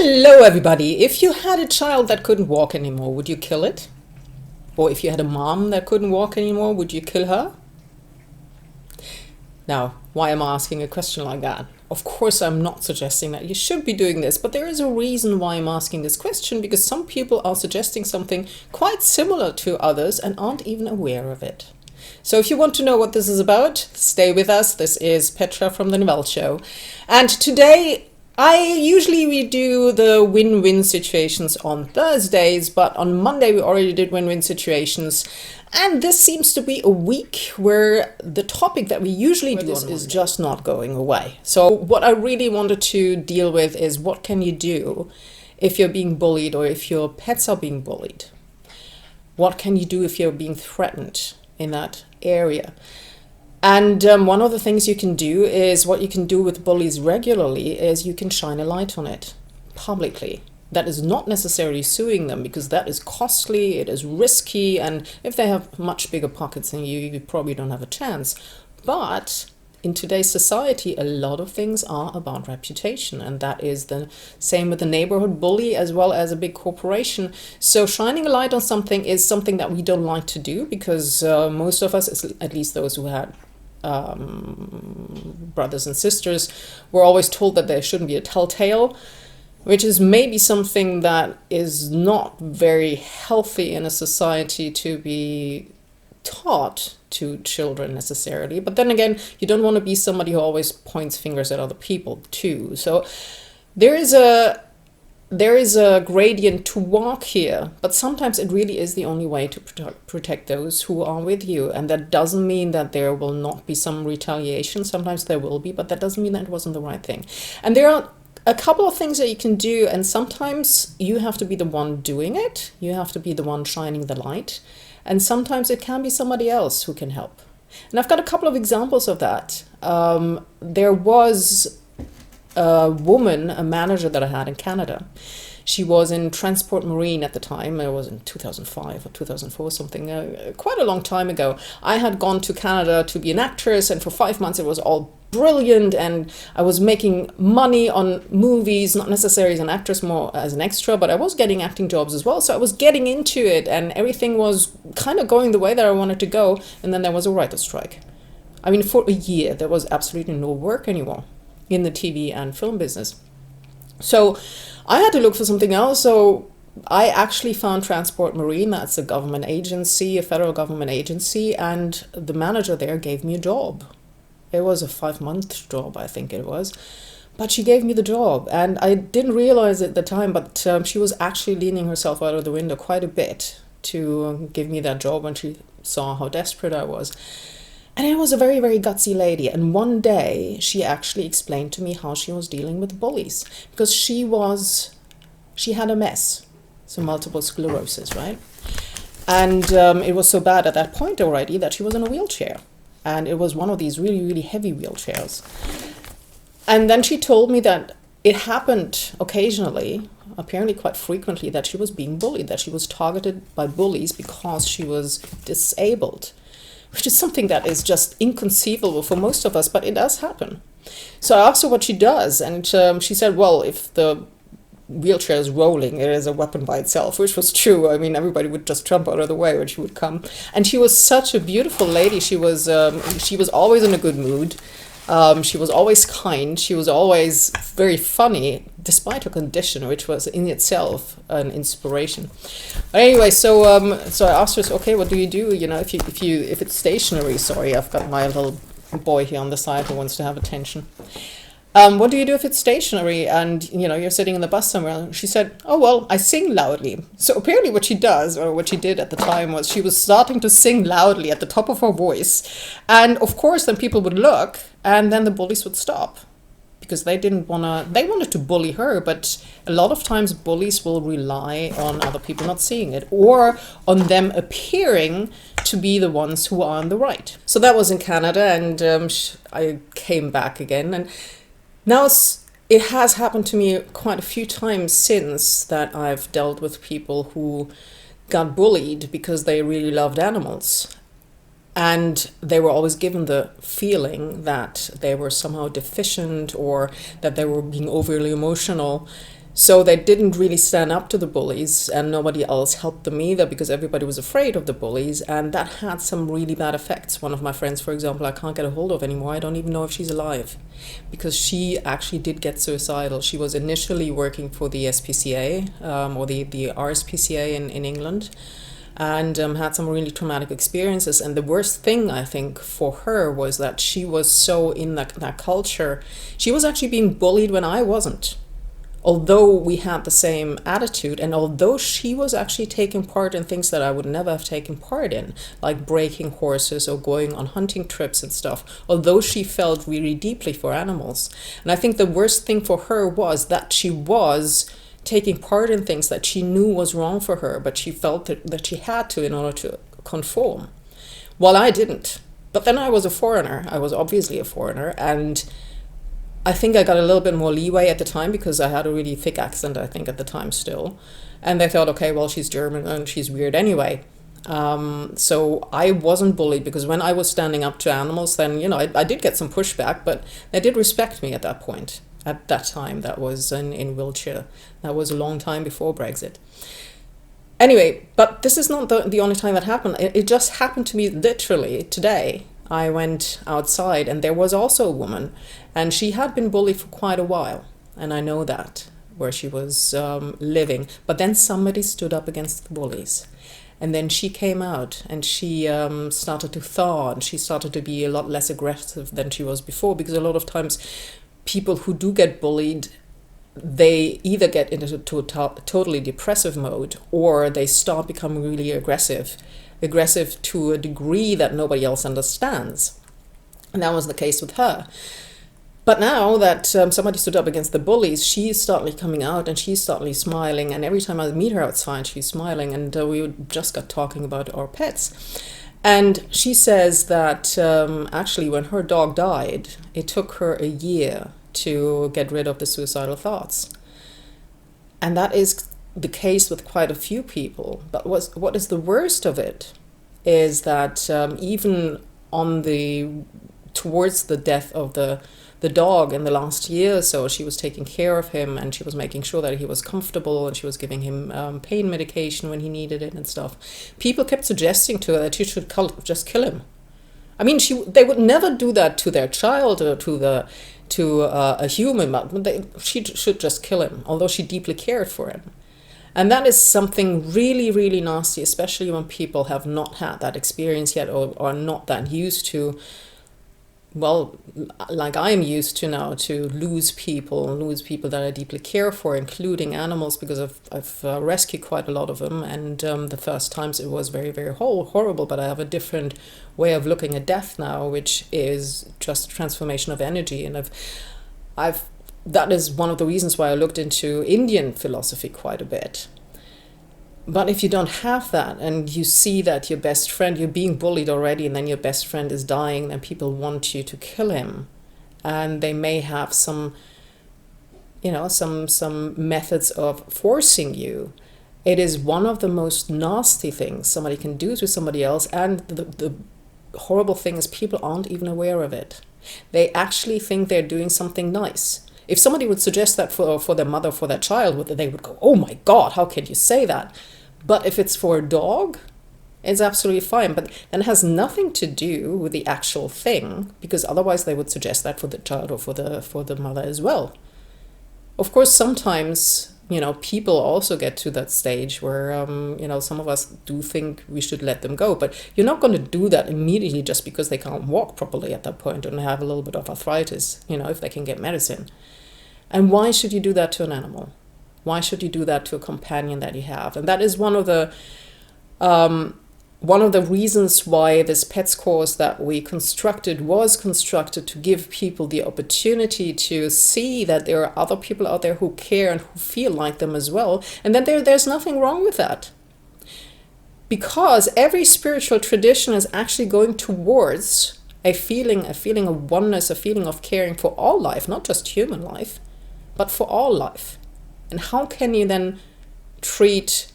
Hello, everybody. If you had a child that couldn't walk anymore, would you kill it? Or if you had a mom that couldn't walk anymore, would you kill her? Now, why am I asking a question like that? Of course, I'm not suggesting that you should be doing this, but there is a reason why I'm asking this question, because some people are suggesting something quite similar to others and aren't even aware of it. So if you want to know what this is about, stay with us. This is Petra from the Nevelle Show. And today, we do the win-win situations on Thursdays, but on Monday we already did win-win situations. And this seems to be a week where the topic that we usually do is just not going away. So what I really wanted to deal with is, what can you do if you're being bullied or if your pets are being bullied? What can you do if you're being threatened in that area? And one of the things you can do is, what you can do with bullies regularly is you can shine a light on it publicly. That is not necessarily suing them, because that is costly, it is risky, and if they have much bigger pockets than you probably don't have a chance. But in today's society, a lot of things are about reputation, and that is the same with the neighborhood bully as well as a big corporation. So shining a light on something is something that we don't like to do, because most of us, at least those who had brothers and sisters, were always told that there shouldn't be a telltale, which is maybe something that is not very healthy in a society to be taught to children necessarily. But then again, you don't want to be somebody who always points fingers at other people too. So there is a gradient to walk here, but sometimes it really is the only way to protect those who are with you. And that doesn't mean that there will not be some retaliation. Sometimes there will be, but that doesn't mean that it wasn't the right thing. And there are a couple of things that you can do, and sometimes you have to be the one doing it. You have to be the one shining the light. And sometimes it can be somebody else who can help. And I've got a couple of examples of that. There was a woman, a manager that I had in Canada. She was in Transport Marine at the time. It was in 2005 or 2004, something, quite a long time ago. I had gone to Canada to be an actress, and for 5 months it was all brilliant, and I was making money on movies, not necessarily as an actress, more as an extra, but I was getting acting jobs as well. So I was getting into it, and everything was kind of going the way that I wanted to go. And then there was a writer's strike. I mean, for a year, there was absolutely no work anymore in the TV and film business. So I had to look for something else. So I actually found Transport Marine. That's a government agency, a federal government agency, and the manager there gave me a job. It was a 5-month job, I think it was. But she gave me the job, and I didn't realize it at the time, but she was actually leaning herself out of the window quite a bit to give me that job when she saw how desperate I was. And it was a very, very gutsy lady. And one day she actually explained to me how she was dealing with bullies, because she had MS, so multiple sclerosis, right? And it was so bad at that point already that she was in a wheelchair. And it was one of these really, really heavy wheelchairs. And then she told me that it happened occasionally, apparently quite frequently, that she was being bullied, that she was targeted by bullies because she was disabled, which is something that is just inconceivable for most of us, but it does happen. So I asked her what she does, and she said, well, if the wheelchair is rolling, it is a weapon by itself, which was true. I mean, everybody would just jump out of the way when she would come. And she was such a beautiful lady. She was always in a good mood. She was always kind. She was always very funny, despite her condition, which was in itself an inspiration. But anyway, so I asked her, okay, what do you do? You know, if it's stationary. Sorry, I've got my little boy here on the side who wants to have attention. What do you do if it's stationary and, you're sitting in the bus somewhere? She said, oh, well, I sing loudly. So apparently what she does, or what she did at the time, was she was starting to sing loudly at the top of her voice. And of course, then people would look, and then the bullies would stop, because they wanted to bully her. But a lot of times bullies will rely on other people not seeing it, or on them appearing to be the ones who are on the right. So that was in Canada, and I came back again, and now it has happened to me quite a few times since that I've dealt with people who got bullied because they really loved animals. And they were always given the feeling that they were somehow deficient, or that they were being overly emotional. So they didn't really stand up to the bullies, and nobody else helped them either because everybody was afraid of the bullies, and that had some really bad effects. One of my friends, for example, I can't get a hold of anymore. I don't even know if she's alive because she actually did get suicidal. She was initially working for the SPCA, or the RSPCA in England, and had some really traumatic experiences. And the worst thing, I think, for her was that she was so in that culture. She was actually being bullied when I wasn't. Although we had the same attitude, and although she was actually taking part in things that I would never have taken part in, like breaking horses or going on hunting trips and stuff, although she felt really deeply for animals. And I think the worst thing for her was that she was taking part in things that she knew was wrong for her, but she felt that she had to in order to conform. While I didn't. But then I was a foreigner. I was obviously a foreigner, and I think I got a little bit more leeway at the time because I had a really thick accent, I think, at the time still. And they thought, okay, well, she's German and she's weird anyway. So I wasn't bullied because when I was standing up to animals, then, I did get some pushback, but they did respect me at that point. At that time, that was in Wiltshire. That was a long time before Brexit. Anyway, but this is not the only time that happened. It just happened to me literally today. I went outside and there was also a woman, and she had been bullied for quite a while, and I know that, where she was living. But then somebody stood up against the bullies, and then she came out and she started to thaw, and she started to be a lot less aggressive than she was before, because a lot of times people who do get bullied, they either get into a totally depressive mode, or they start becoming really aggressive to a degree that nobody else understands. And that was the case with her. But now that somebody stood up against the bullies, she's startly coming out and she's startly smiling. And every time I meet her outside, she's smiling. And we just got talking about our pets. And she says that actually when her dog died, it took her a year to get rid of the suicidal thoughts. And that is the case with quite a few people. But what is the worst of it is that even towards the death of the dog in the last year or so, she was taking care of him and she was making sure that he was comfortable, and she was giving him pain medication when he needed it and stuff. People kept suggesting to her that she should just kill him. I mean, they would never do that to their child or to a human, but she should just kill him, although she deeply cared for him. And that is something really, really nasty, especially when people have not had that experience yet, or are not that used to, well, like I am used to now, to lose people that I deeply care for, including animals, because I've rescued quite a lot of them. And the first times it was very, very horrible, but I have a different way of looking at death now, which is just transformation of energy. And that is one of the reasons why I looked into Indian philosophy quite a bit. But if you don't have that, and you see that your best friend, you're being bullied already, and then your best friend is dying, then people want you to kill him. And they may have some methods of forcing you. It is one of the most nasty things somebody can do to somebody else. And the horrible thing is people aren't even aware of it. They actually think they're doing something nice. If somebody would suggest that for their mother, for their child, they would go, oh my God, how can you say that? But if it's for a dog, it's absolutely fine. But then it has nothing to do with the actual thing, because otherwise they would suggest that for the child or for the mother as well. Of course, sometimes, people also get to that stage where, some of us do think we should let them go. But you're not going to do that immediately just because they can't walk properly at that point and have a little bit of arthritis, if they can get medicine. And why should you do that to an animal? Why should you do that to a companion that you have? And that is one of the reasons why this pets course that we was constructed to give people the opportunity to see that there are other people out there who care and who feel like them as well. And that there's nothing wrong with that. Because every spiritual tradition is actually going towards a feeling of oneness, a feeling of caring for all life, not just human life, but for all life. And how can you then treat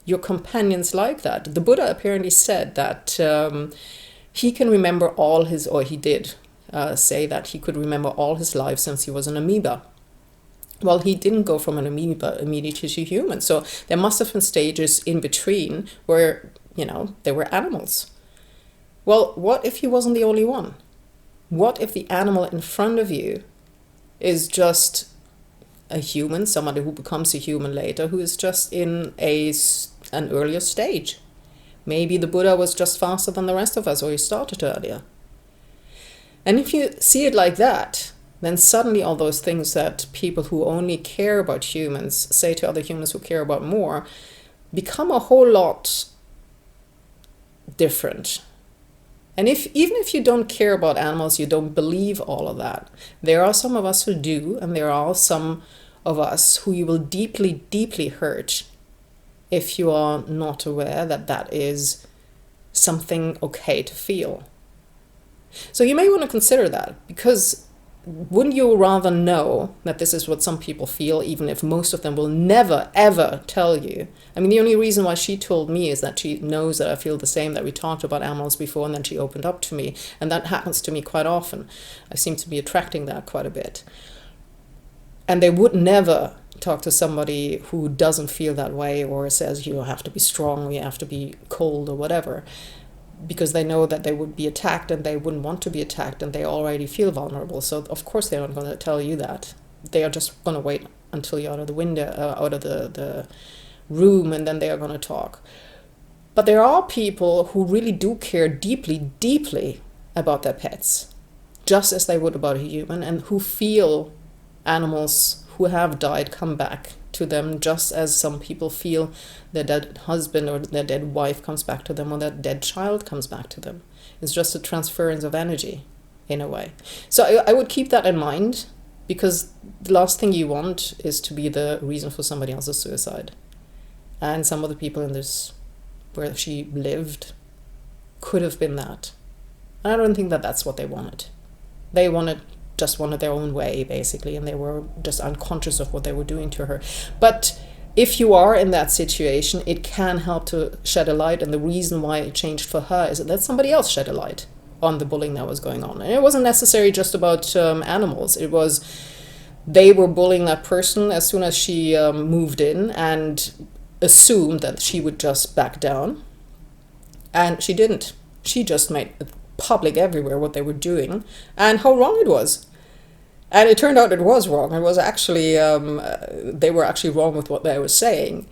your companions like that? The Buddha apparently said that he can remember he did say that he could remember all his life since he was an amoeba. Well, he didn't go from an amoeba immediately to human. So there must have been stages in between where, there were animals. Well, what if he wasn't the only one? What if the animal in front of you is just a human, somebody who becomes a human later, who is just in an earlier stage? Maybe the Buddha was just faster than the rest of us, or he started earlier. And if you see it like that, then suddenly all those things that people who only care about humans say to other humans who care about more become a whole lot different. And even if you don't care about animals, you don't believe all of that, there are some of us who do, and there are some of us who you will deeply, deeply hurt if you are not aware that that is something okay to feel. So you may want to consider that, because wouldn't you rather know that this is what some people feel, even if most of them will never, ever tell you? I mean, the only reason why she told me is that she knows that I feel the same, that we talked about animals before, and then she opened up to me. And that happens to me quite often. I seem to be attracting that quite a bit. And they would never talk to somebody who doesn't feel that way, or says you have to be strong, you have to be cold, or whatever, because they know that they would be attacked and they wouldn't want to be attacked, and they already feel vulnerable. So of course they're not going to tell you that. They are just going to wait until you're out of the window, out of the room, and then they are going to talk. But there are people who really do care deeply, deeply about their pets, just as they would about a human, and who feel animals who have died come back to them, just as some people feel their dead husband or their dead wife comes back to them, or their dead child comes back to them. It's just a transference of energy in a way. So I would keep that in mind, because the last thing you want is to be the reason for somebody else's suicide. And some of the people in this, where she lived, could have been that. And I don't think that that's what they wanted. They just wanted their own way, basically, and they were just unconscious of what they were doing to her. But if you are in that situation, it can help to shed a light, and the reason why it changed for her is that somebody else shed a light on the bullying that was going on. And it wasn't necessarily just about animals. It was, they were bullying that person as soon as she moved in, and assumed that she would just back down. And she didn't. She just made public everywhere what they were doing and how wrong it was. And it turned out it was wrong. It was actually, they were actually wrong with what they were saying.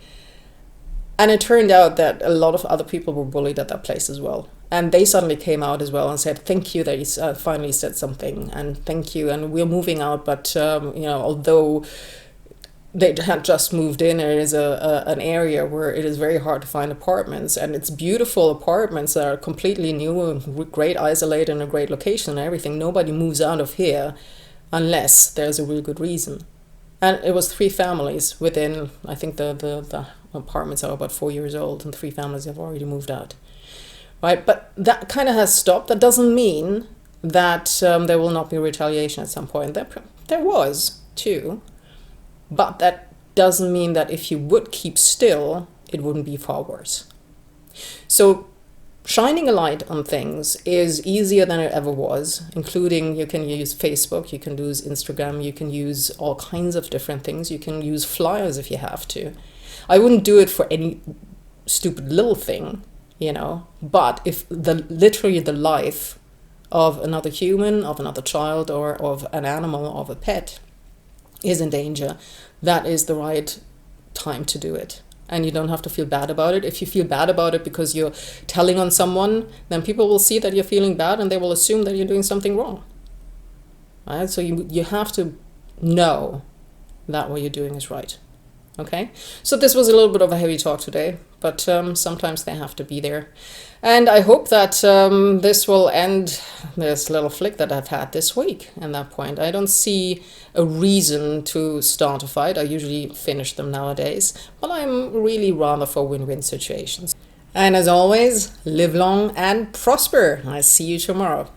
And it turned out that a lot of other people were bullied at that place as well. And they suddenly came out as well and said, thank you that you finally said something, and thank you, and we're moving out. But, although they had just moved in, and it is an area where it is very hard to find apartments, and it's beautiful apartments that are completely new and great isolated in a great location and everything. Nobody moves out of here unless there's a really good reason. And it was 3 families within, I think the apartments are about 4 years old, and 3 families have already moved out. Right? But that kind of has stopped. That doesn't mean that there will not be retaliation at some point. There was too. But that doesn't mean that if you would keep still, it wouldn't be far worse. So shining a light on things is easier than it ever was, including you can use Facebook, you can use Instagram, you can use all kinds of different things. You can use flyers if you have to. I wouldn't do it for any stupid little thing, but if literally the life of another human, of another child, or of an animal, of a pet is in danger, that is the right time to do it. And you don't have to feel bad about it. If you feel bad about it because you're telling on someone, then people will see that you're feeling bad, and they will assume that you're doing something wrong. Right? So you have to know that what you're doing is right. Okay? So this was a little bit of a heavy talk today, but sometimes they have to be there. And I hope that this will end this little flick that I've had this week. At that point, I don't see a reason to start a fight. I usually finish them nowadays, but I'm really rather for win-win situations. And as always, live long and prosper. I see you tomorrow.